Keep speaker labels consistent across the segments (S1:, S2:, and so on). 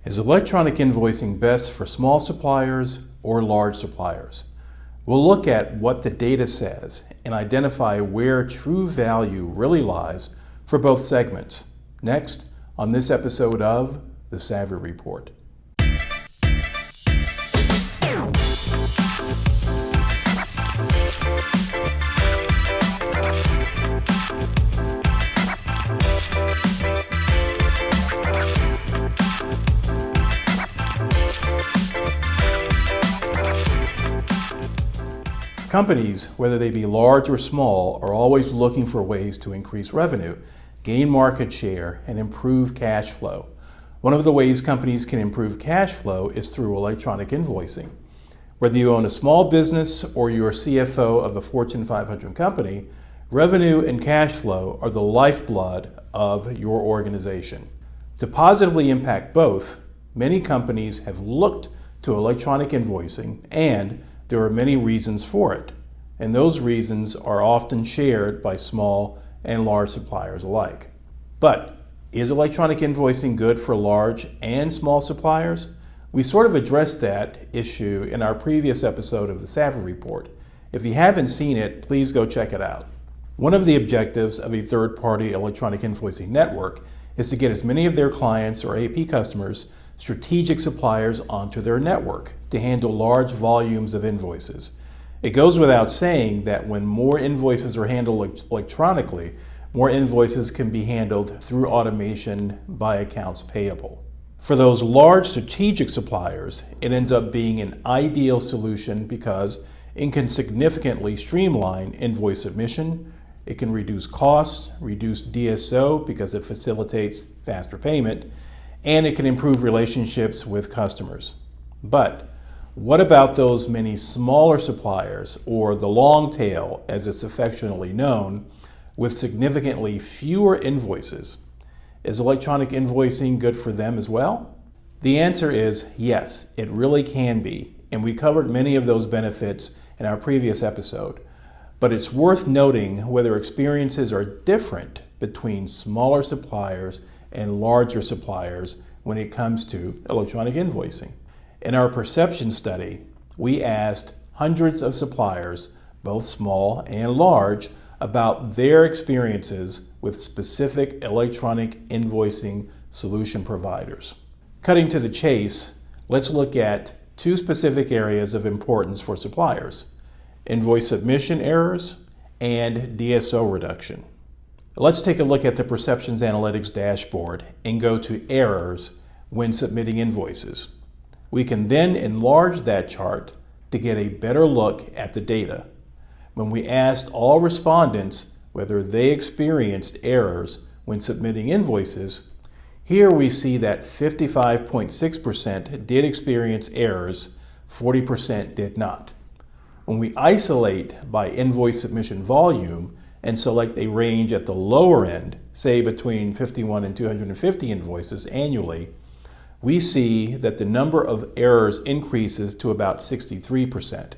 S1: Is electronic invoicing best for small suppliers or large suppliers? We'll look at what the data says and identify where true value really lies for both segments. Next, on this episode of The Savvy Report. Companies, whether they be large or small, are always looking for ways to increase revenue, gain market share, and improve cash flow. One of the ways companies can improve cash flow is through electronic invoicing. Whether you own a small business or you're CFO of a Fortune 500 company, revenue and cash flow are the lifeblood of your organization. To positively impact both, many companies have looked to electronic invoicing, and there are many reasons for it, and those reasons are often shared by small and large suppliers alike. But is electronic invoicing good for large and small suppliers? We sort of addressed that issue in our previous episode of the Savvy Report. If you haven't seen it, please go check it out. One of the objectives of a third-party electronic invoicing network is to get as many of their clients or AP customers strategic suppliers onto their network to handle large volumes of invoices. It goes without saying that when more invoices are handled electronically, more invoices can be handled through automation by accounts payable. For those large strategic suppliers, it ends up being an ideal solution because it can significantly streamline invoice submission, it can reduce costs, reduce DSO because it facilitates faster payment, and it can improve relationships with customers. But what about those many smaller suppliers, or the long tail as it's affectionately known, with significantly fewer invoices? Is electronic invoicing good for them as well? The answer is yes, it really can be, and we covered many of those benefits in our previous episode. But it's worth noting whether experiences are different between smaller suppliers and larger suppliers when it comes to electronic invoicing. In our perception study, we asked hundreds of suppliers, both small and large, about their experiences with specific electronic invoicing solution providers. Cutting to the chase, let's look at two specific areas of importance for suppliers: invoice submission errors and DSO reduction. Let's take a look at the Perceptions Analytics dashboard and go to errors when submitting invoices. We can then enlarge that chart to get a better look at the data. When we asked all respondents whether they experienced errors when submitting invoices, here we see that 55.6% did experience errors, 40% did not. When we isolate by invoice submission volume and select a range at the lower end, say between 51 and 250 invoices annually, we see that the number of errors increases to about 63%.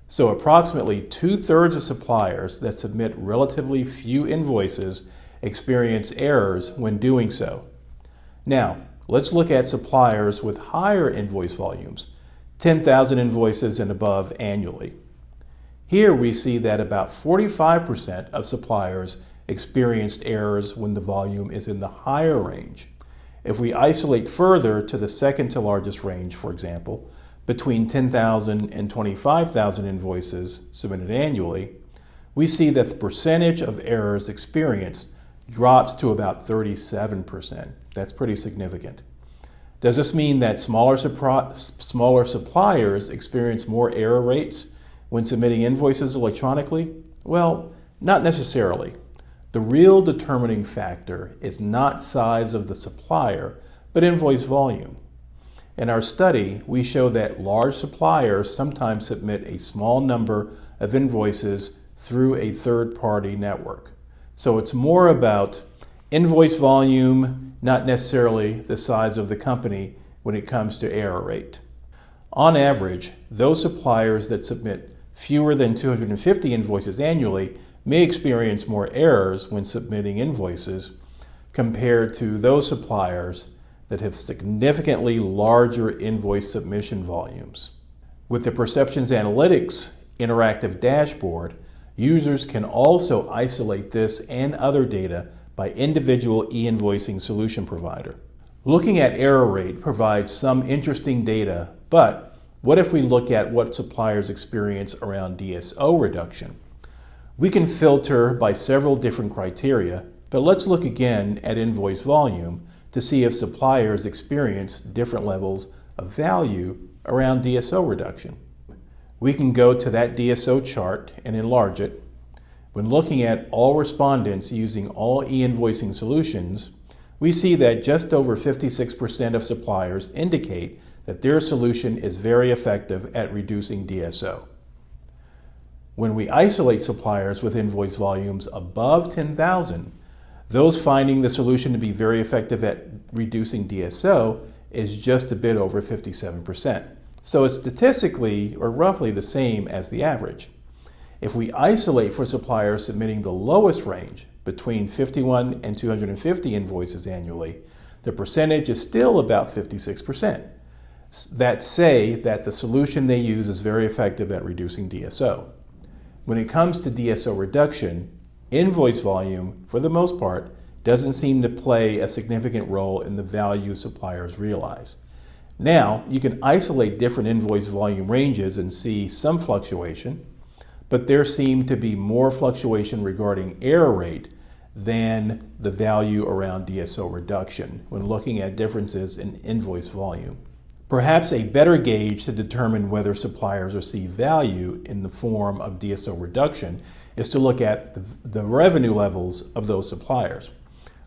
S1: So approximately 2/3 of suppliers that submit relatively few invoices experience errors when doing so. Now, let's look at suppliers with higher invoice volumes, 10,000 invoices and above annually. Here we see that about 45% of suppliers experienced errors when the volume is in the higher range. If we isolate further to the second to largest range, for example, between 10,000 and 25,000 invoices submitted annually, we see that the percentage of errors experienced drops to about 37%. That's pretty significant. Does this mean that smaller suppliers experience more error rates when submitting invoices electronically? Well, not necessarily. The real determining factor is not size of the supplier, but invoice volume. In our study, we show that large suppliers sometimes submit a small number of invoices through a third-party network. So it's more about invoice volume, not necessarily the size of the company when it comes to error rate. On average, those suppliers that submit fewer than 250 invoices annually may experience more errors when submitting invoices compared to those suppliers that have significantly larger invoice submission volumes. With the Perceptions Analytics interactive dashboard, users can also isolate this and other data by individual e-invoicing solution provider. Looking at error rate provides some interesting data, but what if we look at what suppliers experience around DSO reduction? We can filter by several different criteria, but let's look again at invoice volume to see if suppliers experience different levels of value around DSO reduction. We can go to that DSO chart and enlarge it. When looking at all respondents using all e-invoicing solutions, we see that just over 56% of suppliers indicate that their solution is very effective at reducing DSO. When we isolate suppliers with invoice volumes above 10,000, those finding the solution to be very effective at reducing DSO is just a bit over 57%. So it's statistically or roughly the same as the average. If we isolate for suppliers submitting the lowest range, between 51 and 250 invoices annually, the percentage is still about 56%. That say that the solution they use is very effective at reducing DSO. When it comes to DSO reduction, invoice volume, for the most part, doesn't seem to play a significant role in the value suppliers realize. Now, you can isolate different invoice volume ranges and see some fluctuation, but there seem to be more fluctuation regarding error rate than the value around DSO reduction when looking at differences in invoice volume. Perhaps a better gauge to determine whether suppliers receive value in the form of DSO reduction is to look at the revenue levels of those suppliers.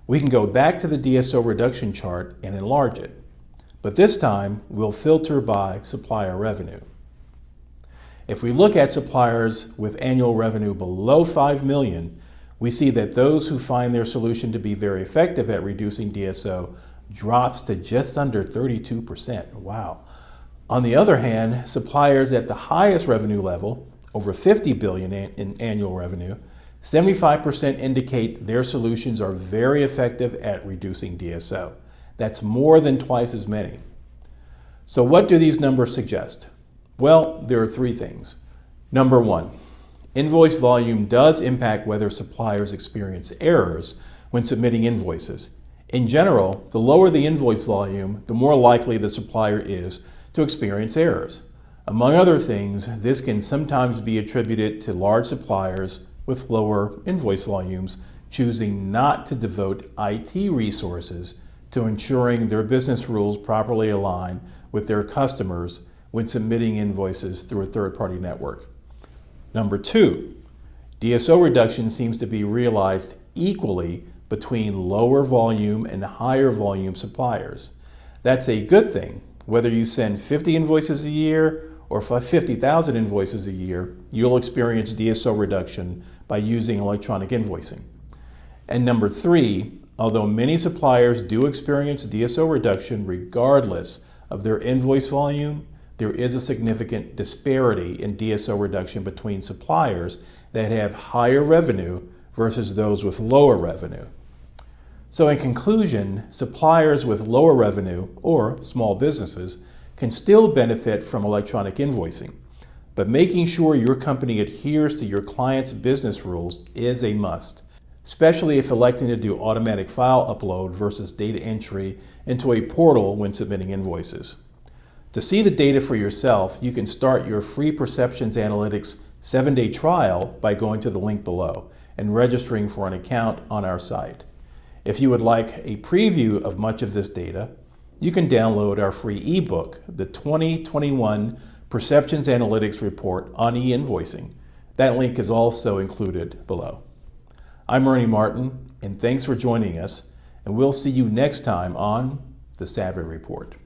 S1: We can go back to the DSO reduction chart and enlarge it, but this time we'll filter by supplier revenue. If we look at suppliers with annual revenue below $5 million, we see that those who find their solution to be very effective at reducing DSO drops to just under 32%. Wow. On the other hand, suppliers at the highest revenue level, over $50 billion in annual revenue, 75% indicate their solutions are very effective at reducing DSO. That's more than twice as many. So what do these numbers suggest? Well, there are three things. Number one, invoice volume does impact whether suppliers experience errors when submitting invoices. In general, the lower the invoice volume, the more likely the supplier is to experience errors. Among other things, this can sometimes be attributed to large suppliers with lower invoice volumes choosing not to devote IT resources to ensuring their business rules properly align with their customers when submitting invoices through a third-party network. Number two, DSO reduction seems to be realized equally between lower volume and higher volume suppliers. That's a good thing. Whether you send 50 invoices a year or 50,000 invoices a year, you'll experience DSO reduction by using electronic invoicing. And number three, although many suppliers do experience DSO reduction regardless of their invoice volume, there is a significant disparity in DSO reduction between suppliers that have higher revenue versus those with lower revenue. So in conclusion, suppliers with lower revenue, or small businesses, can still benefit from electronic invoicing. But making sure your company adheres to your client's business rules is a must, especially if electing to do automatic file upload versus data entry into a portal when submitting invoices. To see the data for yourself, you can start your free Perceptions Analytics 7-day trial by going to the link below and registering for an account on our site. If you would like a preview of much of this data, you can download our free ebook, the 2021 Perceptions Analytics Report on e-Invoicing. That link is also included below. I'm Ernie Martin, and thanks for joining us, and we'll see you next time on The Savvy Report.